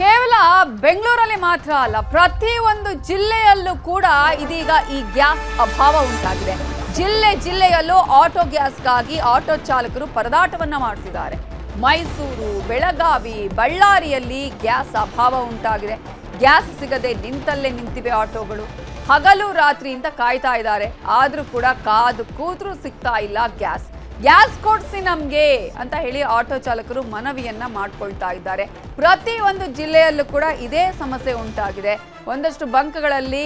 ಕೇವಲ ಬೆಂಗಳೂರಲ್ಲಿ ಮಾತ್ರ ಅಲ್ಲ, ಪ್ರತಿಯೊಂದು ಜಿಲ್ಲೆಯಲ್ಲೂ ಕೂಡ ಇದೀಗ ಈ ಗ್ಯಾಸ್ ಅಭಾವ ಉಂಟಾಗಿದೆ. ಜಿಲ್ಲೆಯಲ್ಲೂ ಆಟೋ ಗ್ಯಾಸ್ಗಾಗಿ ಆಟೋ ಚಾಲಕರು ಪರದಾಟವನ್ನ ಮಾಡ್ತಿದ್ದಾರೆ. ಮೈಸೂರು, ಬೆಳಗಾವಿ, ಬಳ್ಳಾರಿಯಲ್ಲಿ ಗ್ಯಾಸ್ ಅಭಾವ ಉಂಟಾಗಿದೆ. ಗ್ಯಾಸ್ ಸಿಗದೆ ನಿಂತಲ್ಲೇ ನಿಂತಿವೆ ಆಟೋಗಳು. ಹಗಲು ರಾತ್ರಿಯಿಂದ ಕಾಯ್ತಾ ಇದ್ದಾರೆ. ಆದ್ರೂ ಕೂಡ ಕಾದು ಕೂತ್ರು ಸಿಗ್ತಾ ಇಲ್ಲ ಗ್ಯಾಸ್ ಕೊಡ್ಸಿ ನಮ್ಗೆ ಅಂತ ಹೇಳಿ ಆಟೋ ಚಾಲಕರು ಮನವಿಯನ್ನ ಮಾಡ್ಕೊಳ್ತಾ ಇದ್ದಾರೆ. ಪ್ರತಿ ಒಂದು ಜಿಲ್ಲೆಯಲ್ಲೂ ಕೂಡ ಇದೇ ಸಮಸ್ಯೆ ಉಂಟಾಗಿದೆ. ಒಂದಷ್ಟು ಬಂಕ್ಗಳಲ್ಲಿ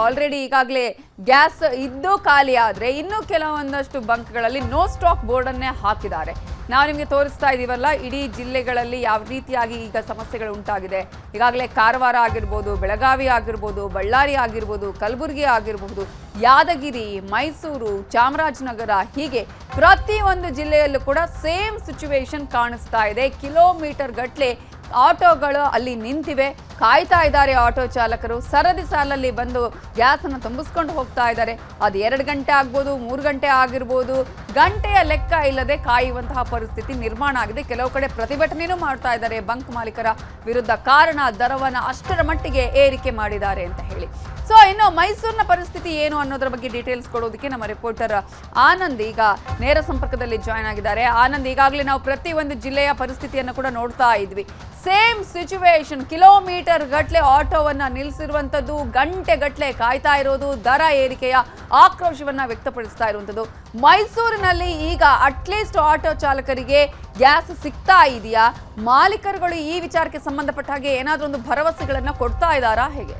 ಆಲ್ರೆಡಿ ಈಗಾಗಲೇ ಗ್ಯಾಸ್ ಇದ್ದು ಖಾಲಿ ಆದರೆ ಇನ್ನು ಕೆಲವೊಂದಷ್ಟು ಬಂಕ್ಗಳಲ್ಲಿ ನೋ ಸ್ಟಾಕ್ ಬೋರ್ಡ್ ಅನ್ನೇ ಹಾಕಿದ್ದಾರೆ. ನಾವು ನಿಮಗೆ ತೋರಿಸ್ತಾ ಇದೀವಲ್ಲ, ಇಡೀ ಜಿಲ್ಲೆಗಳಲ್ಲಿ ಯಾವ ರೀತಿಯಾಗಿ ಈಗ ಸಮಸ್ಯೆಗಳು ಉಂಟಾಗಿದೆ. ಈಗಾಗಲೇ ಕಾರವಾರ ಆಗಿರ್ಬೋದು, ಬೆಳಗಾವಿ ಆಗಿರ್ಬೋದು, ಬಳ್ಳಾರಿ ಆಗಿರ್ಬೋದು, ಕಲಬುರಗಿ ಆಗಿರಬಹುದು, ಯಾದಗಿರಿ, ಮೈಸೂರು, ಚಾಮರಾಜನಗರ, ಹೀಗೆ ಪ್ರತಿ ಒಂದು ಜಿಲ್ಲೆಯಲ್ಲೂ ಕೂಡ ಸೇಮ್ ಸಿಚುವೇಶನ್ ಕಾಣಿಸ್ತಾ ಇದೆ. ಕಿಲೋಮೀಟರ್ ಗಟ್ಟಲೆ ಆಟೋಗಳು ಅಲ್ಲಿ ನಿಂತಿವೆ, ಕಾಯ್ತಾ ಇದ್ದಾರೆ. ಆಟೋ ಚಾಲಕರು ಸರದಿ ಸಾಲಲ್ಲಿ ಬಂದು ಗ್ಯಾಸ್ ಅನ್ನು ತುಂಬಿಸ್ಕೊಂಡು ಹೋಗ್ತಾ ಇದ್ದಾರೆ. ಅದು 2 ಗಂಟೆ ಆಗ್ಬೋದು, 3 ಗಂಟೆ ಆಗಿರ್ಬೋದು, ಗಂಟೆಯ ಲೆಕ್ಕ ಇಲ್ಲದೆ ಕಾಯುವಂತಹ ಪರಿಸ್ಥಿತಿ ನಿರ್ಮಾಣ ಆಗಿದೆ. ಕೆಲವು ಕಡೆ ಪ್ರತಿಭಟನೆಯೂ ಮಾಡ್ತಾ ಇದ್ದಾರೆ ಬಂಕ್ ಮಾಲೀಕರ ವಿರುದ್ಧ. ಕಾರಣ ದರವನ್ನು ಅಷ್ಟರ ಮಟ್ಟಿಗೆ ಏರಿಕೆ ಮಾಡಿದ್ದಾರೆ ಅಂತ ಹೇಳಿ. ಸೊ ಇನ್ನು ಮೈಸೂರಿನ ಪರಿಸ್ಥಿತಿ ಏನು ಅನ್ನೋದ್ರ ಬಗ್ಗೆ ಡೀಟೇಲ್ಸ್ ಕೊಡೋದಕ್ಕೆ ನಮ್ಮ ರಿಪೋರ್ಟರ್ ಆನಂದ್ ಈಗ ನೇರ ಸಂಪರ್ಕದಲ್ಲಿ ಜಾಯ್ನ್ ಆಗಿದ್ದಾರೆ. ಆನಂದ್, ಈಗಾಗಲೇ ನಾವು ಪ್ರತಿ ಒಂದು ಜಿಲ್ಲೆಯ ಪರಿಸ್ಥಿತಿಯನ್ನು ಕೂಡ ನೋಡ್ತಾ ಇದ್ವಿ. ಸೇಮ್ ಸಿಚುವೇಶನ್, ಕಿಲೋಮೀಟರ್ ಗಟ್ಟಲೆ ಆಟೋವನ್ನ ನಿಲ್ಲಿಸಿರುವಂಥದ್ದು, ಗಂಟೆ ಗಟ್ಟಲೆ ಕಾಯ್ತಾ ಇರೋದು, ದರ ಏರಿಕೆಯ ಆಕ್ರೋಶವನ್ನ ವ್ಯಕ್ತಪಡಿಸ್ತಾ ಇರುವಂಥದ್ದು. ಮೈಸೂರಿನಲ್ಲಿ ಈಗ ಅಟ್ಲೀಸ್ಟ್ ಆಟೋ ಚಾಲಕರಿಗೆ ಗ್ಯಾಸ್ ಸಿಗ್ತಾ ಇದೆಯಾ? ಮಾಲೀಕರುಗಳು ಈ ವಿಚಾರಕ್ಕೆ ಸಂಬಂಧಪಟ್ಟ ಹಾಗೆ ಏನಾದ್ರೂ ಒಂದು ಭರವಸೆಗಳನ್ನ ಕೊಡ್ತಾ ಇದ್ದಾರಾ, ಹೇಗೆ?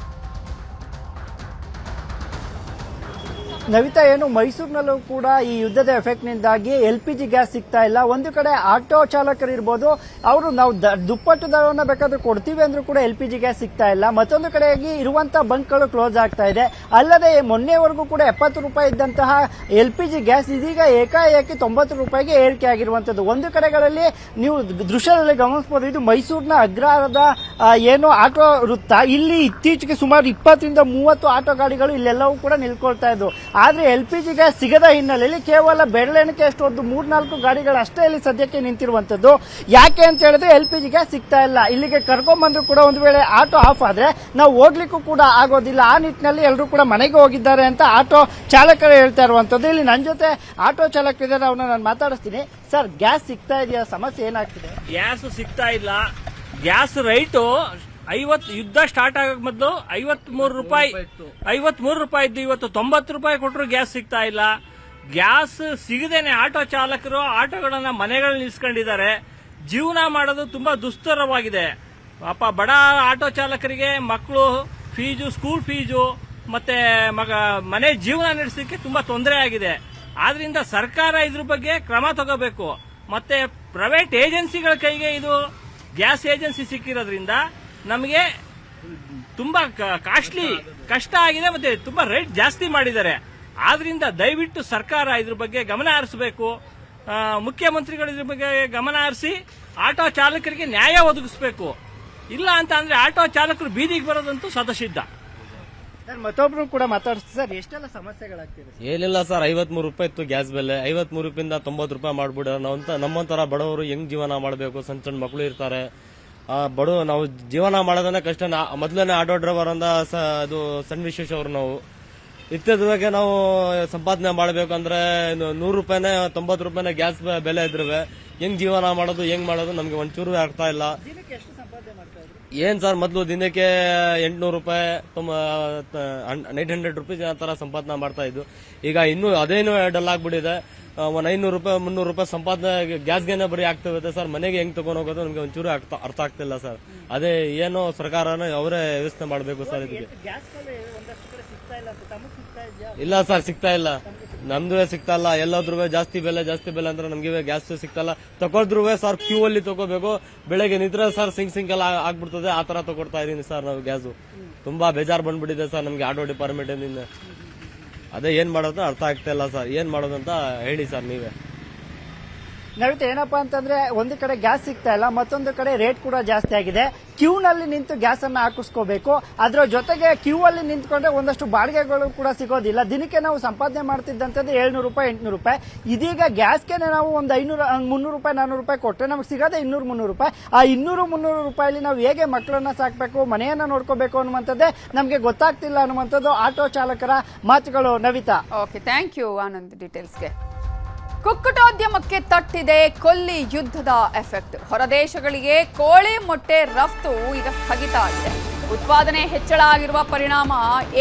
ನವಿತಾ, ಏನು ಮೈಸೂರಿನಲ್ಲೂ ಕೂಡ ಈ ಯುದ್ಧದ ಎಫೆಕ್ಟ್ನಿಂದಾಗಿ LPG ಗ್ಯಾಸ್ ಸಿಗ್ತಾ ಇಲ್ಲ. ಒಂದು ಕಡೆ ಆಟೋ ಚಾಲಕರು ಇರ್ಬೋದು, ಅವರು ನಾವು ದುಪ್ಪಟ್ಟು ದರವನ್ನು ಬೇಕಾದ್ರೂ ಕೊಡ್ತೀವಿ ಅಂದ್ರೂ ಕೂಡ LPG ಗ್ಯಾಸ್ ಸಿಗ್ತಾ ಇಲ್ಲ. ಮತ್ತೊಂದು ಕಡೆಯಾಗಿ ಇರುವಂತ ಬಂಕ್ಗಳು ಕ್ಲೋಸ್ ಆಗ್ತಾ ಇದೆ. ಅಲ್ಲದೆ ಮೊನ್ನೆವರೆಗೂ ಕೂಡ 70 ರೂಪಾಯಿ ಇದ್ದಂತಹ LPG ಗ್ಯಾಸ್ ಇದೀಗ ಏಕಾಏಕಿ 90 ರೂಪಾಯಿಗೆ ಏರಿಕೆ ಆಗಿರುವಂತದ್ದು. ಒಂದು ಕಡೆಗಳಲ್ಲಿ ನೀವು ದೃಶ್ಯದಲ್ಲಿ ಗಮನಿಸಬಹುದು, ಇದು ಮೈಸೂರಿನ ಅಗ್ರಹಾರದ ಏನು ಆಟೋ ವೃತ್ತ. ಇಲ್ಲಿ ಇತ್ತೀಚೆಗೆ ಸುಮಾರು 20 ರಿಂದ 30 ಆಟೋ ಗಾಡಿಗಳು ಇಲ್ಲೆಲ್ಲವೂ ಕೂಡ ನಿಲ್ಕೊಳ್ತಾ ಇದ್ವು. ಆದ್ರೆ LPG ಗ್ಯಾಸ್ ಸಿಗದ ಹಿನ್ನೆಲೆಯಲ್ಲಿ ಕೇವಲ ಬೆರಳೆಣಿಕೆ ಅಷ್ಟು ಒಂದು 3-4 ಗಾಡಿಗಳು ಅಷ್ಟೇ ಇಲ್ಲಿ ಸದ್ಯಕ್ಕೆ ನಿಂತಿರುವಂತದ್ದು. ಯಾಕೆ ಅಂತ ಹೇಳಿದ್ರೆ LPG ಗ್ಯಾಸ್ ಸಿಗ್ತಾ ಇಲ್ಲ. ಇಲ್ಲಿಗೆ ಕರ್ಕೊಂಡ್ಬಂದ್ರು ಕೂಡ ಒಂದು ವೇಳೆ ಆಟೋ ಆಫ್ ಆದ್ರೆ ನಾವು ಹೋಗ್ಲಿಕ್ಕೂ ಕೂಡ ಆಗೋದಿಲ್ಲ. ಆ ನಿಟ್ಟಿನಲ್ಲಿ ಎಲ್ಲರೂ ಕೂಡ ಮನೆಗೆ ಹೋಗಿದ್ದಾರೆ ಅಂತ ಆಟೋ ಚಾಲಕರು ಹೇಳ್ತಾ ಇರುವಂತದ್ದು. ಇಲ್ಲಿ ನನ್ನ ಜೊತೆ ಆಟೋ ಚಾಲಕರಿದ್ದಾರೆ, ಅವ್ರನ್ನ ನಾನು ಮಾತಾಡಿಸ್ತೀನಿ. ಸರ್, ಗ್ಯಾಸ್ ಸಿಗ್ತಾ ಇದೆಯಾ? ಸಮಸ್ಯೆ ಏನಾಗ್ತಿದೆ? ಗ್ಯಾಸ್ ಸಿಗ್ತಾ ಇಲ್ಲ. ಗ್ಯಾಸ್ ರೈಟು 50 ಯುದ್ಧ ಸ್ಟಾರ್ಟ್ ಆಗಕ್ ಮೊದಲು 53 ರೂಪಾಯಿ ಇದ್ದು ಇವತ್ತು 90 ರೂಪಾಯಿ ಕೊಟ್ಟರು ಗ್ಯಾಸ್ ಸಿಗ್ತಾ ಇಲ್ಲ. ಗ್ಯಾಸ್ ಸಿಗದೇನೆ ಆಟೋ ಚಾಲಕರು ಆಟೋಗಳನ್ನ ಮನೆಗಳಲ್ಲಿ ನಿಲ್ಸ್ಕೊಂಡಿದ್ದಾರೆ. ಜೀವನ ಮಾಡೋದು ತುಂಬಾ ದುಸ್ತರವಾಗಿದೆ. ಪಾಪ ಬಡ ಆಟೋ ಚಾಲಕರಿಗೆ ಮಕ್ಕಳು ಫೀಸು, ಸ್ಕೂಲ್ ಫೀಸು ಮತ್ತೆ ಮನೆ ಜೀವನ ನಡೆಸಲಿಕ್ಕೆ ತುಂಬಾ ತೊಂದರೆ ಆಗಿದೆ. ಆದ್ರಿಂದ ಸರ್ಕಾರ ಇದ್ರ ಬಗ್ಗೆ ಕ್ರಮ ತಗೋಬೇಕು. ಮತ್ತೆ ಪ್ರೈವೇಟ್ ಏಜೆನ್ಸಿಗಳ ಕೈಗೆ ಇದು ಗ್ಯಾಸ್ ಏಜೆನ್ಸಿ ಸಿಕ್ಕಿರೋದ್ರಿಂದ ನಮಗೆ ತುಂಬಾ ಕಷ್ಟ ಆಗಿದೆ. ಮತ್ತೆ ತುಂಬಾ ರೇಟ್ ಜಾಸ್ತಿ ಮಾಡಿದ್ದಾರೆ. ಆದ್ರಿಂದ ದಯವಿಟ್ಟು ಸರ್ಕಾರ ಇದ್ರ ಬಗ್ಗೆ ಗಮನ ಹರಿಸಬೇಕು. ಮುಖ್ಯಮಂತ್ರಿಗಳು ಇದ್ರ ಬಗ್ಗೆ ಗಮನ ಹರಿಸಿ ಆಟೋ ಚಾಲಕರಿಗೆ ನ್ಯಾಯ ಒದಗಿಸಬೇಕು. ಇಲ್ಲ ಅಂತ ಅಂದ್ರೆ ಆಟೋ ಚಾಲಕರು ಬೀದಿಗೆ ಬರೋದಂತೂ ಸದಸಿದ್ಧ. ಮತ್ತೊಬ್ರು ಕೂಡ ಮಾತಾಡ್ತೀವಿ. ಸರ್, ಎಷ್ಟೆಲ್ಲ ಸಮಸ್ಯೆಗಳಾಗ್ತಿದೆ? ಏನಿಲ್ಲ ಸರ್, 53 ರೂಪಾಯಿ ಇತ್ತು ಗ್ಯಾಸ್ ಬೆಲೆ. 53 ರೂಪಾಯಿಂದ 90 ರೂಪಾಯಿ ಮಾಡ್ಬಿಡ. ನಮ್ಮಂತರ ಬಡವರು ಹೆಂಗ್ ಜೀವನ ಮಾಡಬೇಕು? ಸಣ್ಣ ಮಕ್ಕಳು ಇರ್ತಾರೆ. ನಾವು ಜೀವನ ಮಾಡೋದನ್ನ ಕಷ್ಟ. ಮೊದಲನೇ ಆಟೋ ಡ್ರೈವರ್ ಅಂದ ಅದು ಸಣ್ಣ ವಿಶೇಷ ಅವರು. ನಾವು ಇತ್ತೀಚೆಗೆ ನಾವು ಸಂಪಾದನೆ ಮಾಡಬೇಕಂದ್ರೆ 100 ರೂಪಾಯಿನೇ 90 ರೂಪಾಯಿನೇ ಗ್ಯಾಸ್ ಬೆಲೆ ಇದ್ರೆ ಹೆಂಗ್ ಜೀವನ ಮಾಡೋದು, ಹೆಂಗ್ ಮಾಡೋದು ನಮ್ಗೆ ಒಂಚೂರು ಆಗ್ತಾ ಇಲ್ಲ. ಏನ್ ಸರ್, ಮೊದಲು ದಿನಕ್ಕೆ 800 ರೂಪಾಯಿ 900 ರುಪೀಸ್ ಆ ತರ ಸಂಪಾದನೆ ಮಾಡ್ತಾ ಇದ್ದು. ಈಗ ಇನ್ನು ಅದೇನು ಡಲ್ ಆಗ್ಬಿಟ್ಟಿದೆ. 500 ರೂಪಾಯಿ 300 ರೂಪಾಯಿ ಸಂಪಾದನೆ ಗ್ಯಾಸ್ಗೆನೆ ಬರೀ ಆಗ್ತಿರುತ್ತೆ ಸರ್. ಮನೆಗೆ ಹೆಂಗ್ ತಗೊಂಡ್ ಹೋಗೋದು ನಮ್ಗೆ ಒಂಚೂರು ಅರ್ಥ ಆಗ್ತಿಲ್ಲ ಸರ್. ಅದೇ ಏನೋ ಸರ್ಕಾರನ ಅವರೇ ವ್ಯವಸ್ಥೆ ಮಾಡಬೇಕು ಸರ್ ಇದಕ್ಕೆ. ಇಲ್ಲ ಸರ್, ಸಿಗ್ತಾ ಇಲ್ಲ. ನಮ್ದು ಸಿಗ್ತಾ ಇಲ್ಲ. ಎಲ್ಲಾದ್ರೂ ಜಾಸ್ತಿ ಬೆಲೆ ಅಂದ್ರೆ ನಮ್ಗೆ ಗ್ಯಾಸ್ ಸಿಗ್ತಾ ಇಲ್ಲ. ತಗೊಳ್ದ್ರು ಸರ್ ಕ್ಯೂ ಅಲ್ಲಿ ತಗೋಬೇಕು. ಬೆಳಗ್ಗೆ ನಿಂತ್ರೆ ಸರ್ ಸಿಂಕ್ ಎಲ್ಲ ಆಗ್ಬಿಡ್ತದೆ. ಆ ತರ ತಗೊಳ್ತಾ ಇದೀನಿ ಸರ್ ನಾವು ಗ್ಯಾಸು. ತುಂಬಾ ಬೇಜಾರ್ ಬಂದ್ಬಿಟ್ಟಿದೆ ಸರ್ ನಮ್ಗೆ ಆಟೋ ಡಿಪಾರ್ಟ್ಮೆಂಟ್ ಇಂದ. ಅದೇ ಏನ್ ಮಾಡೋದು ಅರ್ಥ ಆಗ್ತಾ ಇಲ್ಲ ಸರ್. ಏನ್ ಮಾಡೋದಂತ ಹೇಳಿ ಸರ್ ನೀವೇ. ನವಿತಾ ಏನಪ್ಪಾ ಅಂತಂದ್ರೆ ಒಂದು ಕಡೆ ಗ್ಯಾಸ್ ಸಿಗ್ತಾ ಇಲ್ಲ, ಮತ್ತೊಂದು ಕಡೆ ರೇಟ್ ಕೂಡ ಜಾಸ್ತಿ ಆಗಿದೆ. ಕ್ಯೂ ನಲ್ಲಿ ನಿಂತು ಗ್ಯಾಸ್ ಅನ್ನ ಹಾಕಿಸ್ಕೋಬೇಕು. ಅದರ ಜೊತೆಗೆ ಕ್ಯೂ ಅಲ್ಲಿ ನಿಂತ್ಕೊಂಡ್ರೆ ಒಂದಷ್ಟು ಬಾಡಿಗೆಗಳು ಕೂಡ ಸಿಗೋದಿಲ್ಲ. ದಿನಕ್ಕೆ ನಾವು ಸಂಪಾದನೆ ಮಾಡ್ತಿದ್ದಂಥದ್ದು 700 ರೂಪಾಯಿ 800 ರೂಪಾಯಿ. ಇದೀಗ ಗ್ಯಾಸ್ಗೆ ನಾವು ಒಂದು 300 ರೂಪಾಯಿ 400 ರೂಪಾಯಿ ಕೊಟ್ಟರೆ ನಮಗೆ ಸಿಗೋದೇ 200-300 ರೂಪಾಯಿ. ಆ 200-300 ರೂಪಾಯಿಲಿ ನಾವು ಹೇಗೆ ಮಕ್ಕಳನ್ನ ಸಾಕಬೇಕು, ಮನೆಯನ್ನ ನೋಡ್ಕೋಬೇಕು ಅನ್ನುವಂಥದ್ದೇ ನಮಗೆ ಗೊತ್ತಾಗ್ತಿಲ್ಲ ಅನ್ನುವಂಥದ್ದು ಆಟೋ ಚಾಲಕರ ಮಾತುಗಳು. Navita, okay, thank you Anand ಡೀಟೇಲ್ಸ್ಗೆ. ಕುಕ್ಕುಟೋದ್ಯಮಕ್ಕೆ ತಟ್ಟಿದೆ ಕೊಲ್ಲಿ ಯುದ್ಧದ ಎಫೆಕ್ಟ್. ಹೊರದೇಶಗಳಿಗೆ ಕೋಳಿ ಮೊಟ್ಟೆ ರಫ್ತು ಈಗ ಸ್ಥಗಿತ ಆಗಿದೆ. ಉತ್ಪಾದನೆ ಹೆಚ್ಚಳ ಆಗಿರುವ ಪರಿಣಾಮ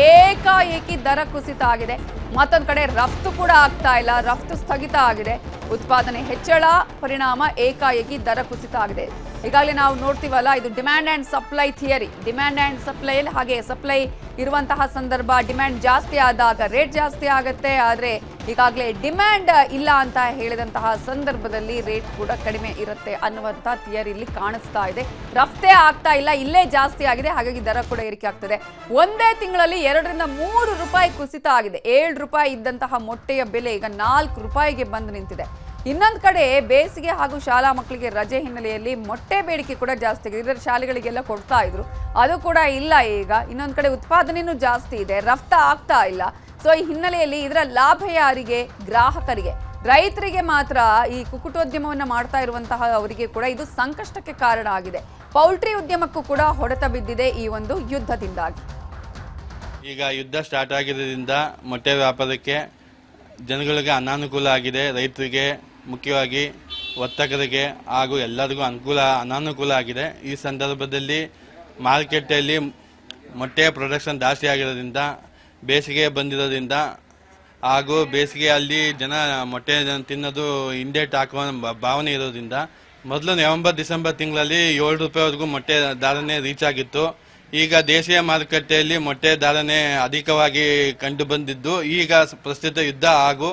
ಏಕಾಏಕಿ ದರ ಕುಸಿತ ಆಗಿದೆ. ಮತ್ತೊಂದು ಕಡೆ ರಫ್ತು ಕೂಡ ಆಗ್ತಾ ಇಲ್ಲ, ರಫ್ತು ಸ್ಥಗಿತ ಆಗಿದೆ. ಉತ್ಪಾದನೆ ಹೆಚ್ಚಳ ಪರಿಣಾಮ ಏಕಾಏಕಿ ದರ ಕುಸಿತ ಆಗಿದೆ. ಈಗಾಗಲೇ ನಾವು ನೋಡ್ತೀವಲ್ಲ, ಇದು demand and supply theory. Demand and ಸಪ್ಲೈಯಲ್ಲಿ ಹಾಗೆ ಸಪ್ಲೈ ಇರುವಂತಹ ಸಂದರ್ಭ ಡಿಮ್ಯಾಂಡ್ ಜಾಸ್ತಿ ಆದಾಗ ರೇಟ್ ಜಾಸ್ತಿ ಆಗುತ್ತೆ. ಆದರೆ ಈಗಾಗಲೇ ಡಿಮ್ಯಾಂಡ್ ಇಲ್ಲ ಅಂತ ಹೇಳಿದಂತಹ ಸಂದರ್ಭದಲ್ಲಿ ರೇಟ್ ಕೂಡ ಕಡಿಮೆ ಇರುತ್ತೆ ಅನ್ನುವಂಥ ಥಿಯರಿ ಇಲ್ಲಿ ಕಾಣಿಸ್ತಾ ಇದೆ. ರಫ್ತೇ ಆಗ್ತಾ ಇಲ್ಲ, ಇಲ್ಲೇ ಜಾಸ್ತಿ ಆಗಿದೆ, ಹಾಗಾಗಿ ದರ ಕೂಡ ಏರಿಕೆ ಆಗ್ತದೆ. ಒಂದೇ ತಿಂಗಳಲ್ಲಿ 2-3 ರೂಪಾಯಿ ಕುಸಿತ ಆಗಿದೆ. 7 ರೂಪಾಯಿ ಇದ್ದಂತಹ ಮೊಟ್ಟೆಯ ಬೆಲೆ ಈಗ 4 ರೂಪಾಯಿಗೆ ಬಂದು ನಿಂತಿದೆ. ಇನ್ನೊಂದು ಕಡೆ ಬೇಸಿಗೆ ಹಾಗೂ ಶಾಲಾ ಮಕ್ಕಳಿಗೆ ರಜೆ ಹಿನ್ನೆಲೆಯಲ್ಲಿ ಮೊಟ್ಟೆ ಬೇಡಿಕೆ ಕೂಡ ಜಾಸ್ತಿ ಆಗಿದೆ. ಇದರ ಶಾಲೆಗಳಿಗೆಲ್ಲ ಕೊಡ್ತಾ ಇದ್ರು, ಅದು ಕೂಡ ಇಲ್ಲ ಈಗ. ಇನ್ನೊಂದು ಕಡೆ ಉತ್ಪಾದನೆಯೂ ಜಾಸ್ತಿ ಇದೆ, ರಫ್ತು ಆಗ್ತಾ ಇಲ್ಲ. ಸೊ ಈ ಹಿನ್ನೆಲೆಯಲ್ಲಿ ಇದರ ಲಾಭ ಯಾರಿಗೆ? ಗ್ರಾಹಕರಿಗೆ. ರೈತರಿಗೆ ಮಾತ್ರ, ಈ ಕುಕ್ಕುಟೋದ್ಯಮವನ್ನು ಮಾಡ್ತಾ ಇರುವಂತಹ ಅವರಿಗೆ ಕೂಡ ಇದು ಸಂಕಷ್ಟಕ್ಕೆ ಕಾರಣ ಆಗಿದೆ. ಪೌಲ್ಟ್ರಿ ಉದ್ಯಮಕ್ಕೂ ಕೂಡ ಹೊಡೆತ ಬಿದ್ದಿದೆ ಈ ಒಂದು ಯುದ್ಧದಿಂದಾಗಿ. ಈಗ ಯುದ್ಧ ಸ್ಟಾರ್ಟ್ ಆಗಿರೋದ್ರಿಂದ ಮೊಟ್ಟೆ ವ್ಯಾಪಾರಕ್ಕೆ ಜನಗಳಿಗೆ ಅನಾನುಕೂಲ ಆಗಿದೆ. ರೈತರಿಗೆ, ಮುಖ್ಯವಾಗಿ ವರ್ತಕರಿಗೆ ಹಾಗೂ ಎಲ್ಲರಿಗೂ ಅನಾನುಕೂಲ ಆಗಿದೆ. ಈ ಸಂದರ್ಭದಲ್ಲಿ ಮಾರುಕಟ್ಟೆಯಲ್ಲಿ ಮೊಟ್ಟೆಯ ಪ್ರೊಡಕ್ಷನ್ ಜಾಸ್ತಿ ಆಗಿರೋದ್ರಿಂದ, ಬೇಸಿಗೆ ಬಂದಿರೋದ್ರಿಂದ ಹಾಗೂ ಬೇಸಿಗೆಯಲ್ಲಿ ಜನ ಮೊಟ್ಟೆ ತಿನ್ನೋದು ಹಿಂದೇಟು ಹಾಕುವ ಭಾವನೆ ಇರೋದ್ರಿಂದ ಮೊದಲು ನವೆಂಬರ್-ಡಿಸೆಂಬರ್ ತಿಂಗಳಲ್ಲಿ 7 ರೂಪಾಯಿವರೆಗೂ ಮೊಟ್ಟೆ ಧಾರಣೆ ರೀಚ್ ಆಗಿತ್ತು. ಈಗ ದೇಶೀಯ ಮಾರುಕಟ್ಟೆಯಲ್ಲಿ ಮೊಟ್ಟೆ ಧಾರಣೆ ಅಧಿಕವಾಗಿ ಕಂಡು ಬಂದಿದ್ದು, ಈಗ ಪ್ರಸ್ತುತ ಯುದ್ಧ ಹಾಗೂ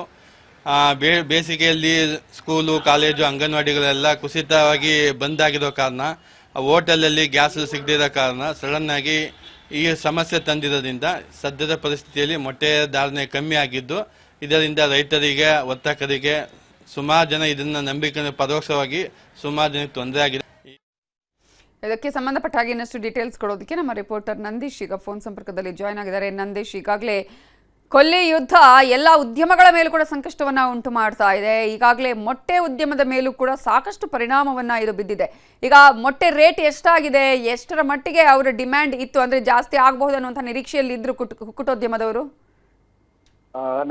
ಬೇಸಿಗೆಯಲ್ಲಿ ಸ್ಕೂಲು, ಕಾಲೇಜು, ಅಂಗನವಾಡಿಗಳೆಲ್ಲ ಕುಸಿತವಾಗಿ ಬಂದಾಗಿರೋ ಕಾರಣ, ಹೋಟೆಲಲ್ಲಿ ಗ್ಯಾಸ್ ಸಿಗದಿರೋ ಕಾರಣ ಸಡನ್ ಆಗಿ ಈ ಸಮಸ್ಯೆ ತಂದಿರೋದ್ರಿಂದ ಸದ್ಯದ ಪರಿಸ್ಥಿತಿಯಲ್ಲಿ ಮೊಟ್ಟೆ ಧಾರಣೆ ಕಮ್ಮಿ ಆಗಿದ್ದು, ಇದರಿಂದ ರೈತರಿಗೆ, ವರ್ತಕರಿಗೆ, ಸುಮಾರು ಜನ ಇದನ್ನ ನಂಬಿಕೆ ಪರೋಕ್ಷವಾಗಿ ಸುಮಾರು ಜನಕ್ಕೆ ತೊಂದರೆ ಆಗಿದೆ. ಇದಕ್ಕೆ ಸಂಬಂಧಪಟ್ಟ ಹಾಗೆ ಇನ್ನಷ್ಟು ಡೀಟೇಲ್ಸ್ ಕೊಡೋದಕ್ಕೆ ನಮ್ಮ ರಿಪೋರ್ಟರ್ ನಂದೀಶ್ ಈಗ ಫೋನ್ ಸಂಪರ್ಕದಲ್ಲಿ ಜಾಯ್ನ್ ಆಗಿದ್ದಾರೆ. ನಂದೀಶ್, ಈಗಾಗಲೇ ಕೊಲ್ಲಿ ಯುದ್ಧ ಎಲ್ಲ ಉದ್ಯಮಗಳ ಮೇಲೂ ಕೂಡ ಸಂಕಷ್ಟವನ್ನ ಉಂಟು ಮಾಡ್ತಾ ಇದೆ. ಈಗಾಗಲೇ ಮೊಟ್ಟೆ ಉದ್ಯಮದ ಮೇಲೂ ಕೂಡ ಸಾಕಷ್ಟು ಪರಿಣಾಮವನ್ನ ಇದು ಬಿದ್ದಿದೆ. ಈಗ ಮೊಟ್ಟೆ ರೇಟ್ ಎಷ್ಟಾಗಿದೆ, ಎಷ್ಟರ ಮಟ್ಟಿಗೆ ಅವರ ಡಿಮ್ಯಾಂಡ್ ಇತ್ತು, ಅಂದ್ರೆ ಜಾಸ್ತಿ ಆಗಬಹುದು ಅನ್ನುವಂಥ ನಿರೀಕ್ಷೆಯಲ್ಲಿ ಇದ್ರು ಕುಕ್ಕುಟೋದ್ಯಮದವರು?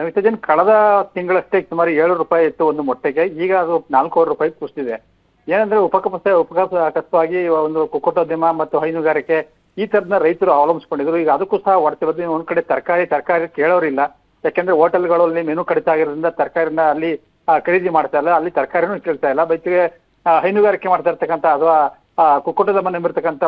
ನವಿತಾಜನ್, ಕಳೆದ ತಿಂಗಳಷ್ಟೇ ಸುಮಾರು 7 ರೂಪಾಯಿ ಇತ್ತು ಒಂದು ಮೊಟ್ಟೆಗೆ. ಈಗ ಅದು 4 ರೂಪಾಯಿ ಕುಸಿದಿದೆ. ಏನಂದ್ರೆ ಉಪಕಸವಾಗಿ ಒಂದು ಕುಕ್ಕುಟೋದ್ಯಮ ಮತ್ತು ಹೈನುಗಾರಿಕೆ ಈ ತರದ ರೈತರು ಅವಲಂಬಿಸ್ಕೊಂಡಿದ್ರು. ಈಗ ಅದಕ್ಕೂ ಸಹ ಹೊಡ್ತಿ ಬಂದು ಒಂದ್ ಕಡೆ ತರಕಾರಿ ಕೇಳೋರಿಲ್ಲ. ಯಾಕೆಂದ್ರೆ ಹೋಟೆಲ್ಗಳಲ್ಲಿ ಮೆನು ಕಡಿತ ಆಗಿರೋದ್ರಿಂದ ತರಕಾರಿನ ಅಲ್ಲಿ ಖರೀದಿ ಮಾಡ್ತಾ ಇಲ್ಲ, ಅಲ್ಲಿ ತರಕಾರಿನೂ ಕೇಳ್ತಾ ಇಲ್ಲ. ಬೈತಿಗೆ ಹೈನುಗಾರಿಕೆ ಮಾಡ್ತಾ ಇರ್ತಕ್ಕಂಥ ಅಥವಾ ಕುಕ್ಕುಟೋದ್ಯಮ ನಂಬಿರ್ತಕ್ಕಂಥ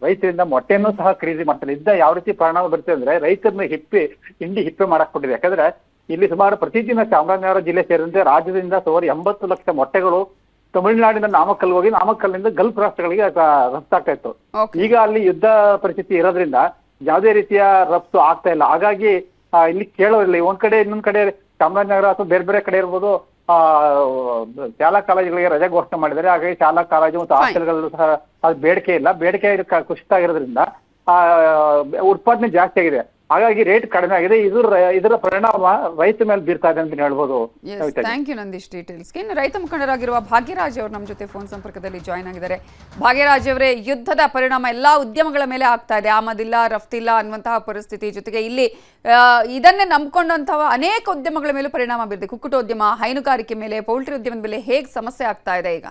ರೈತರಿಂದ ಮೊಟ್ಟೆಯನ್ನು ಸಹ ಖರೀದಿ ಮಾಡ್ತಾರೆ. ಇದ್ದ ಯಾವ ರೀತಿ ಪರಿಣಾಮ ಬರ್ತದೆ ಅಂದ್ರೆ ರೈತರನ್ನ ಹಿಪ್ಪೆ ಮಾಡಕ್ ಕೊಟ್ಟಿದೆ. ಯಾಕಂದ್ರೆ ಇಲ್ಲಿ ಸುಮಾರು ಪ್ರತಿದಿನ ಚಾಮರಾಜನಗರ ಜಿಲ್ಲೆ ಸೇರಿದಂತೆ ರಾಜ್ಯದಿಂದ ಸುಮಾರು 80 ಲಕ್ಷ ಮೊಟ್ಟೆಗಳು ತಮಿಳುನಾಡಿನ ನಾಮಕ್ಕಲ್ ಹೋಗಿ ನಾಮಕ್ಕಲ್ನಿಂದ ಗಲ್ಫ್ ರಾಷ್ಟ್ರಗಳಿಗೆ ರಫ್ತಾಗ್ತಾ ಇತ್ತು. ಈಗ ಅಲ್ಲಿ ಯುದ್ಧ ಪರಿಸ್ಥಿತಿ ಇರೋದ್ರಿಂದ ಯಾವುದೇ ರೀತಿಯ ರಫ್ತು ಆಗ್ತಾ ಇಲ್ಲ. ಹಾಗಾಗಿ ಇಲ್ಲಿ ಕೇಳೋರಿಲ್ಲ. ಒಂದ್ ಕಡೆ ಇನ್ನೊಂದ್ ಕಡೆ ಚಾಮರಾಜನಗರ ಅಥವಾ ಬೇರೆ ಬೇರೆ ಕಡೆ ಇರ್ಬೋದು ಶಾಲಾ ಕಾಲೇಜುಗಳಿಗೆ ರಜೆ ಘೋಷಣೆ ಮಾಡಿದ್ದಾರೆ. ಹಾಗಾಗಿ ಶಾಲಾ ಕಾಲೇಜು ಮತ್ತು ಹಾಸ್ಟೆಲ್ಗಳಲ್ಲೂ ಸಹ ಅದು ಬೇಡಿಕೆ ಇಲ್ಲ. ಬೇಡಿಕೆ ಕುಸಿತ ಆಗಿರೋದ್ರಿಂದ ಉತ್ಪಾದನೆ ಜಾಸ್ತಿ ಆಗಿದೆ. ಹಾಗಾಗಿ ರೇಟ್ ಕಡಿಮೆ ಆಗಿದೆ. ಇದರ ಪರಿಣಾಮ ರೈತ ಮೇಲೆ ಬೀರ್ತಾ ಇದೆ ಅಂತ ಹೇಳ್ಬೋದು. ಥ್ಯಾಂಕ್ ಯು ನಂದೀಶ್ ಡೀಟೇಲ್ಸ್ಗೆ. ಇನ್ನು ರೈತ ಮುಖಂಡರಾಗಿರುವ ಭಾಗ್ಯರಾಜ್ ಅವರು ನಮ್ಮ ಜೊತೆ ಫೋನ್ ಸಂಪರ್ಕದಲ್ಲಿ ಜಾಯ್ನ್ ಆಗಿದ್ದಾರೆ. ಭಾಗ್ಯರಾಜ್ ಅವರೇ, ಯುದ್ಧದ ಪರಿಣಾಮ ಎಲ್ಲಾ ಉದ್ಯಮಗಳ ಮೇಲೆ ಆಗ್ತಾ ಇದೆ. ಆಮದಿಲ್ಲ, ರಫ್ತಿಲ್ಲ ಅನ್ನುವಂತಹ ಪರಿಸ್ಥಿತಿ ಜೊತೆಗೆ ಇಲ್ಲಿ ಇದನ್ನೇ ನಂಬ್ಕೊಂಡಂತಹ ಅನೇಕ ಉದ್ಯಮಗಳ ಮೇಲೂ ಪರಿಣಾಮ ಬೀರಿದೆ. ಕುಕ್ಕುಟೋದ್ಯಮ, ಹೈನುಗಾರಿಕೆ ಮೇಲೆ, ಪೌಲ್ಟ್ರಿ ಉದ್ಯಮದ ಮೇಲೆ ಹೇಗೆ ಸಮಸ್ಯೆ ಆಗ್ತಾ ಇದೆ ಈಗ?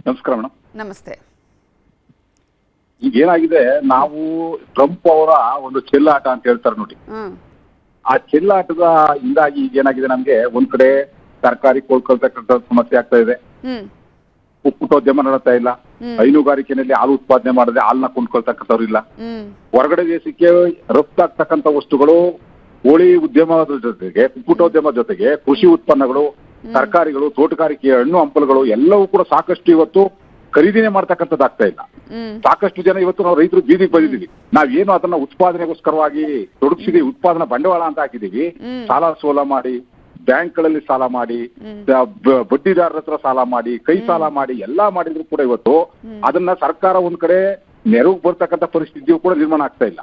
ನಮಸ್ಕಾರ ಮೇಡಮ್. ನಮಸ್ತೆ. ಈಗ ಏನಾಗಿದೆ, ನಾವು ಟ್ರಂಪ್ ಅವರ ಒಂದು ಚೆಲ್ಲಾಟ ಅಂತ ಹೇಳ್ತಾರೆ ನೋಡಿ, ಆ ಚೆಲ್ಲಾಟದ ಇಂದಾಗಿ ಈಗ ಏನಾಗಿದೆ, ನಮ್ಗೆ ಒಂದ್ ಕಡೆ ತರಕಾರಿ ಕೊಂಡ್ಕೊಳ್ತಕ್ಕಂಥ ಸಮಸ್ಯೆ ಆಗ್ತಾ ಇದೆ, ಕುಕ್ಕುಟೋದ್ಯಮ ನಡೀತಾ ಇಲ್ಲ, ಹೈನುಗಾರಿಕೆಯಲ್ಲಿ ಹಾಲು ಉತ್ಪಾದನೆ ಮಾಡದೆ ಹಾಲನ್ನ ಕೊಂಡ್ಕೊಳ್ತಕ್ಕಂಥವ್ರು ಇಲ್ಲ, ಹೊರಗಡೆ ದೇಶಕ್ಕೆ ರಫ್ತಾಗ್ತಕ್ಕಂಥ ವಸ್ತುಗಳು ಕೋಳಿ ಉದ್ಯಮದ ಜೊತೆಗೆ ಕುಕ್ಕುಟೋದ್ಯಮ ಜೊತೆಗೆ ಕೃಷಿ ಉತ್ಪನ್ನಗಳು, ತರಕಾರಿಗಳು, ತೋಟಗಾರಿಕೆ, ಹಣ್ಣು ಹಂಪಲುಗಳು ಎಲ್ಲವೂ ಕೂಡ ಸಾಕಷ್ಟು ಇವತ್ತು ಖರೀದಿನೇ ಮಾಡ್ತಕ್ಕಂಥದ್ದಾಗ್ತಾ ಇಲ್ಲ. ಸಾಕಷ್ಟು ಜನ ಇವತ್ತು ನಾವು ರೈತರು ಬೀದಿಗೆ ಬಂದಿದ್ದೀವಿ. ನಾವೇನು ಅದನ್ನ ಉತ್ಪಾದನೆಗೋಸ್ಕರವಾಗಿ ತೊಡಗಿಸಿದೀವಿ, ಉತ್ಪಾದನಾ ಬಂಡವಾಳ ಅಂತ ಹಾಕಿದೀವಿ, ಸಾಲ ಸೋಲ ಮಾಡಿ ಬ್ಯಾಂಕ್ಗಳಲ್ಲಿ ಸಾಲ ಮಾಡಿ, ಬಡ್ಡಿದಾರರ ಹತ್ರ ಸಾಲ ಮಾಡಿ, ಕೈ ಸಾಲ ಮಾಡಿ, ಎಲ್ಲಾ ಮಾಡಿದ್ರು ಕೂಡ ಇವತ್ತು ಅದನ್ನ ಸರ್ಕಾರ ಒಂದ್ ಕಡೆ ನೆರವು ಬರ್ತಕ್ಕಂಥ ಪರಿಸ್ಥಿತಿಯು ಕೂಡ ನಿರ್ಮಾಣ ಆಗ್ತಾ ಇಲ್ಲ.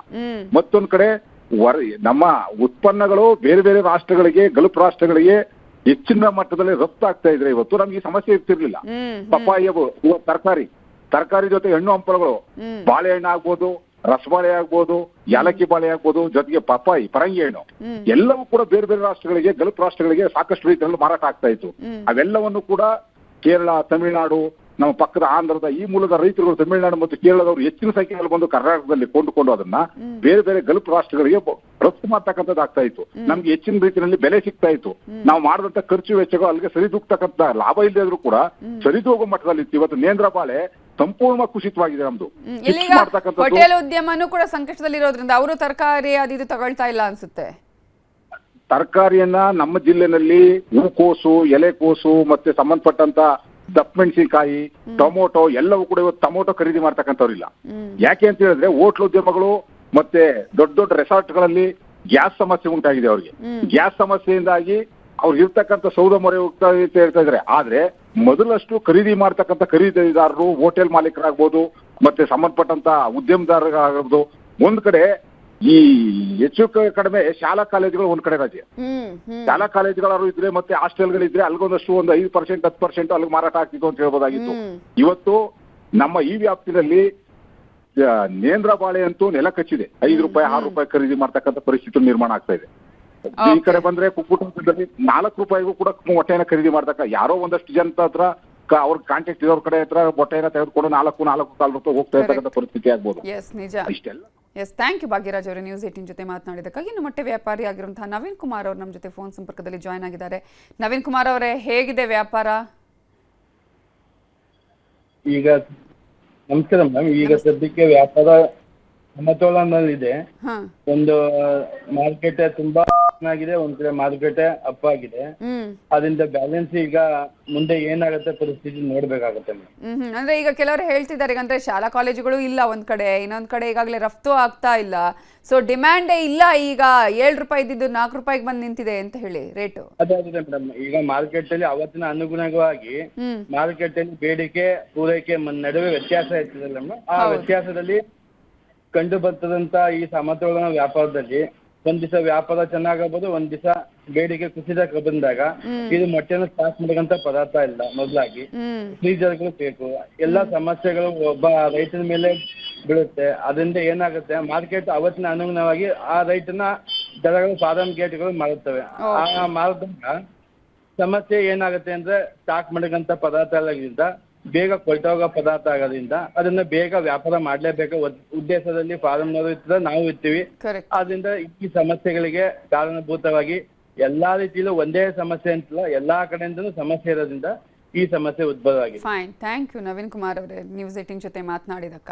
ಮತ್ತೊಂದ್ ಕಡೆ ನಮ್ಮ ಉತ್ಪನ್ನಗಳು ಬೇರೆ ಬೇರೆ ರಾಷ್ಟ್ರಗಳಿಗೆ, ಗಲ್ಫ್ ರಾಷ್ಟ್ರಗಳಿಗೆ ಹೆಚ್ಚಿನ ಮಟ್ಟದಲ್ಲಿ ರಫ್ತು ಆಗ್ತಾ ಇದ್ರೆ ಇವತ್ತು ನಮ್ಗೆ ಈ ಸಮಸ್ಯೆ ಇರ್ತಿರ್ಲಿಲ್ಲ. ಪಪ್ಪಾಯ ತರಕಾರಿ ಜೊತೆ ಹಣ್ಣು ಹಂಪಲುಗಳು, ಬಾಳೆಹಣ್ಣು ಆಗ್ಬೋದು, ರಸಬಾಳೆ ಆಗ್ಬೋದು, ಯಾಲಕ್ಕಿ ಬಾಳೆ ಆಗ್ಬೋದು, ಜೊತೆಗೆ ಪಪ್ಪಾಯಿ, ಪರಂಗಿ ಹಣ್ಣು ಎಲ್ಲವೂ ಕೂಡ ಬೇರೆ ಬೇರೆ ರಾಷ್ಟ್ರಗಳಿಗೆ, ಗಲ್ಫ್ ರಾಷ್ಟ್ರಗಳಿಗೆ ಸಾಕಷ್ಟು ರೀತಿಯಲ್ಲಿ ಮಾರಾಟ ಆಗ್ತಾ ಇತ್ತು. ಅವೆಲ್ಲವನ್ನು ಕೂಡ ಕೇರಳ, ತಮಿಳುನಾಡು, ನಮ್ಮ ಪಕ್ಕದ ಆಂಧ್ರದ ಈ ಮೂಲದ ರೈತರುಗಳು ತಮಿಳುನಾಡು ಮತ್ತು ಕೇರಳದವರು ಹೆಚ್ಚಿನ ಸಂಖ್ಯೆಯಲ್ಲಿ ಬಂದು ಕರ್ನಾಟಕದಲ್ಲಿ ಕೊಂಡುಕೊಂಡು ಅದನ್ನ ಬೇರೆ ಬೇರೆ ಗಲ್ಫ್ ರಾಷ್ಟ್ರಗಳಿಗೆ ರಫ್ತು ಮಾಡ್ತಕ್ಕಂಥದ್ದು ಆಗ್ತಾ ಇತ್ತು. ನಮ್ಗೆ ಹೆಚ್ಚಿನ ರೀತಿಯಲ್ಲಿ ಬೆಲೆ ಸಿಗ್ತಾ ಇತ್ತು. ನಾವು ಮಾಡಿದಂತ ಖರ್ಚು ವೆಚ್ಚಗಳು ಅಲ್ಲಿಗೆ ಸರಿದೂಗ್ತಕ್ಕಂಥ ಲಾಭ ಇಲ್ಲದೆ ಕೂಡ ಸರಿದೂಗುವ ಮಟ್ಟದಲ್ಲಿ ಇತ್ತು. ಇವತ್ತು ನೇಂದ್ರ ಬಾಳೆ ಸಂಪೂರ್ಣವಾಗಿ ಕುಸಿತವಾಗಿದೆ ನಮ್ದು. ಹೋಟೆಲ್ ಉದ್ಯಮನೂ ಕೂಡ ಸಂಕಷ್ಟದಲ್ಲಿರೋದ್ರಿಂದ ಅವರು ತರಕಾರಿ ಅದು ತಗೊಳ್ತಾ ಇಲ್ಲ ಅನ್ಸುತ್ತೆ. ತರಕಾರಿಯನ್ನ ನಮ್ಮ ಜಿಲ್ಲೆನಲ್ಲಿ ಹೂಕೋಸು, ಎಲೆಕೋಸು ಮತ್ತೆ ಸಂಬಂಧಪಟ್ಟಂತ ದಪ್ಪಮೆಣಸಿನಕಾಯಿ, ಟೊಮೊಟೊ ಎಲ್ಲವೂ ಕೂಡ ಇವತ್ತು ಟೊಮೊಟೊ ಖರೀದಿ ಮಾಡ್ತಕ್ಕಂಥವ್ರಿಲ್ಲ. ಯಾಕೆ ಅಂತ ಹೇಳಿದ್ರೆ ಹೋಟ್ಲ್ ಉದ್ಯಮಗಳು ಮತ್ತೆ ದೊಡ್ಡ ದೊಡ್ಡ ರೆಸಾರ್ಟ್ಗಳಲ್ಲಿ ಗ್ಯಾಸ್ ಸಮಸ್ಯೆ ಉಂಟಾಗಿದೆ. ಅವ್ರಿಗೆ ಗ್ಯಾಸ್ ಸಮಸ್ಯೆಯಿಂದಾಗಿ ಅವ್ರಿಗೆ ಇರ್ತಕ್ಕಂಥ ಸೌದೆ ಮೊರೆ ಹೋಗ್ತಾ ಹೇಳ್ತಾ ಇದ್ದಾರೆ. ಆದ್ರೆ ಮೊದಲಷ್ಟು ಖರೀದಿ ಮಾಡ್ತಕ್ಕಂಥ ಖರೀದಿದಾರರು, ಹೋಟೆಲ್ ಮಾಲೀಕರಾಗ್ಬೋದು, ಮತ್ತೆ ಸಂಬಂಧಪಟ್ಟಂತ ಉದ್ಯಮದಾರರಾಗ್ಬೋದು, ಒಂದ್ ಕಡೆ ಈ ಹೆಚ್ಚು ಕಡಿಮೆ ಶಾಲಾ ಕಾಲೇಜುಗಳು ಒಂದ್ ಕಡೆ ರಜೆ. ಶಾಲಾ ಕಾಲೇಜುಗಳಾರು ಇದ್ರೆ ಮತ್ತೆ ಹಾಸ್ಟೆಲ್ಗಳಿದ್ರೆ ಅಲ್ಗೊಂದಷ್ಟು ಒಂದು 5%, 10% ಅಲ್ಲಿಗೆ ಮಾರಾಟ ಆಗ್ತಿತ್ತು ಅಂತ ಹೇಳ್ಬೋದಾಗಿತ್ತು. ಇವತ್ತು ನಮ್ಮ ಈ ವ್ಯಾಪ್ತಿನಲ್ಲಿ ನೇಂದ್ರ ಬಾಳೆ ಅಂತೂ ನೆಲ ಕಚ್ಚಿದೆ. 5 ರೂಪಾಯಿ, 6 ರೂಪಾಯಿ ಖರೀದಿ ಮಾಡ್ತಕ್ಕಂಥ ಪರಿಸ್ಥಿತಿ ನಿರ್ಮಾಣ ಆಗ್ತಾ ಇದೆ. ಈ ಕಡೆ ಬಂದ್ರೆ ಕುಕ್ಕುಟದಲ್ಲಿ 4 ರೂಪಾಯಿಗೂ ಕೂಡ ಮೊಟ್ಟೆನ ಖರೀದಿ ಮಾಡ್ತಕ್ಕ ಯಾರೋ ಒಂದಷ್ಟು ಜನ ಹತ್ರ ಅವ್ರ ಕಾಂಟ್ಯಾಕ್ಟ್ ಇರೋರ್ ಕಡೆ ಹತ್ರ ಮೊಟ್ಟೆನ ತೆಗೆದುಕೊಂಡು 4.25 ರೂಪಾಯಿ ಹೋಗ್ತಾ ಇರ್ತಕ್ಕಂಥ ಪರಿಸ್ಥಿತಿ ಆಗ್ಬೋದು. ಇಷ್ಟೆಲ್ಲ. ಎಸ್, ಥ್ಯಾಂಕ್ ಯು ಭಾಗ್ಯರಾಜ್ ಅವರು ನ್ಯೂಸ್ 18 ಜೊತೆ ಮಾತನಾಡಿದಕ್ಕಾಗಿ. ಇನ್ನು ಮೊಟ್ಟೆ ವ್ಯಾಪಾರಿ ಆಗಿರುವಂತಹ ನವೀನ್ ಕುಮಾರ್ ಅವರು ನಮ್ಮ ಜೊತೆ ಫೋನ್ ಸಂಪರ್ಕದಲ್ಲಿ ಜಾಯ್ನ್ ಆಗಿದ್ದಾರೆ. ನವೀನ್ ಕುಮಾರ್ ಅವರೇ, ಹೇಗಿದೆ ವ್ಯಾಪಾರ? ಈಗ ನಮಸ್ಕಾರ ಮ್ಯಾಮ್. ಈಗ ಸದ್ಯಕ್ಕೆ ವ್ಯಾಪಾರ ಸಮತೋಲನದಲ್ಲಿದೆ. ಒಂದು ಮಾರ್ಕೆಟ್ ತುಂಬಾ ಚೆನ್ನಾಗಿದೆ, ಒಂದ್ ಕಡೆ ಮಾರ್ಕೆಟ್ ಅಪ್ ಆಗಿದೆ. ಅದರಿಂದ ಬ್ಯಾಲೆನ್ಸ್ ಈಗ ಮುಂದೆ ಏನಾಗುತ್ತೆ ಪರಿಸ್ಥಿತಿ ನೋಡ್ಬೇಕಾಗತ್ತೆ. ಅಂದ್ರೆ ಈಗ ಕೆಲವರು ಹೇಳ್ತಿದ್ದಾರೆ, ಅಂದ್ರೆ ಶಾಲಾ ಕಾಲೇಜುಗಳು ಇಲ್ಲ ಒಂದ್ ಕಡೆ, ಇನ್ನೊಂದ್ ಕಡೆ ಈಗಾಗಲೇ ರಫ್ತು ಆಗ್ತಾ ಇಲ್ಲ, ಸೊ ಡಿಮ್ಯಾಂಡೇ ಇಲ್ಲ. ಈಗ 7 ರೂಪಾಯಿ ಇದ್ದಿದ್ದು 4 ರೂಪಾಯಿಗೆ ಬಂದು ನಿಂತಿದೆ ಅಂತ ಹೇಳಿ ರೇಟು. ಅದೇ ಮೇಡಮ್, ಈಗ ಮಾರ್ಕೆಟ್ ಅಲ್ಲಿ ಅವತ್ತಿನ ಅನುಗುಣವಾಗಿ ಮಾರ್ಕೆಟ್ ಅಲ್ಲಿ ಬೇಡಿಕೆ ಪೂರೈಕೆ ನಡುವೆ ವ್ಯತ್ಯಾಸ ಇರ್ತದಲ್ಲ, ಆ ವ್ಯತ್ಯಾಸದಲ್ಲಿ ಕಂಡು ಬರ್ತದಂತ ಈ ಸಮತೋಲನ ವ್ಯಾಪಾರದಲ್ಲಿ ಒಂದ್ ದಿವಸ ವ್ಯಾಪಾರ ಚೆನ್ನಾಗಬಹುದು, ಒಂದ್ ದಿವಸ ಬೇಡಿಕೆ ಕುಸಿತ ಬಂದಾಗ ಇದು ಮೊಟ್ಟೆನ ಸ್ಟಾಕ್ ಮಾಡಕ್ಕಂತ ಪದಾರ್ಥ ಇಲ್ಲ. ಮೊದಲಾಗಿ ಫ್ರೀಜರ್ಗಳು ಬೇಕು, ಎಲ್ಲಾ ಸಮಸ್ಯೆಗಳು ಒಬ್ಬ ರೈತನ ಮೇಲೆ ಬೀಳುತ್ತೆ. ಅದರಿಂದ ಏನಾಗುತ್ತೆ, ಮಾರ್ಕೆಟ್ ಅವತ್ತಿನ ಅನುಗುಣವಾಗಿ ಆ ರೈತನ ದರಗಳು, ಫಾರಂ ಗೇಟ್ಗಳು ಮಾರುತ್ತವೆ. ಆ ಮಾರದಾಗ ಸಮಸ್ಯೆ ಏನಾಗುತ್ತೆ ಅಂದ್ರೆ ಸ್ಟಾಕ್ ಮಾಡಕ್ಕಂತ ಪದಾರ್ಥ ಎಲ್ಲದಿಂದ ಬೇಗ ಕೊಳ್ತೋಗೋ ಪದಾರ್ಥ ಆಗೋದ್ರಿಂದ ಅದನ್ನ ಬೇಗ ವ್ಯಾಪಾರ ಮಾಡ್ಲೇಬೇಕು ಉದ್ದೇಶದಲ್ಲಿ ಫಾರಮ್ನವರು ಇರ್ತಾರೆ, ನಾವು ಇರ್ತೀವಿ. ಆದ್ರಿಂದ ಈ ಸಮಸ್ಯೆಗಳಿಗೆ ಕಾರಣಭೂತವಾಗಿ ಎಲ್ಲಾ ರೀತಿಯಲ್ಲೂ ಒಂದೇ ಸಮಸ್ಯೆ ಅಂತಲ್ಲ, ಎಲ್ಲಾ ಕಡೆಯಿಂದನೂ ಸಮಸ್ಯೆ ಇರೋದ್ರಿಂದ ಈ ಸಮಸ್ಯೆ ಉದ್ಭವ ಆಗಿದೆ. Fine, thank you Naveen Kumar ಅವರೇ ನ್ಯೂಸ್ 18 ಜೊತೆ ಮಾತನಾಡಿದಕ್ಕಾಗಿ.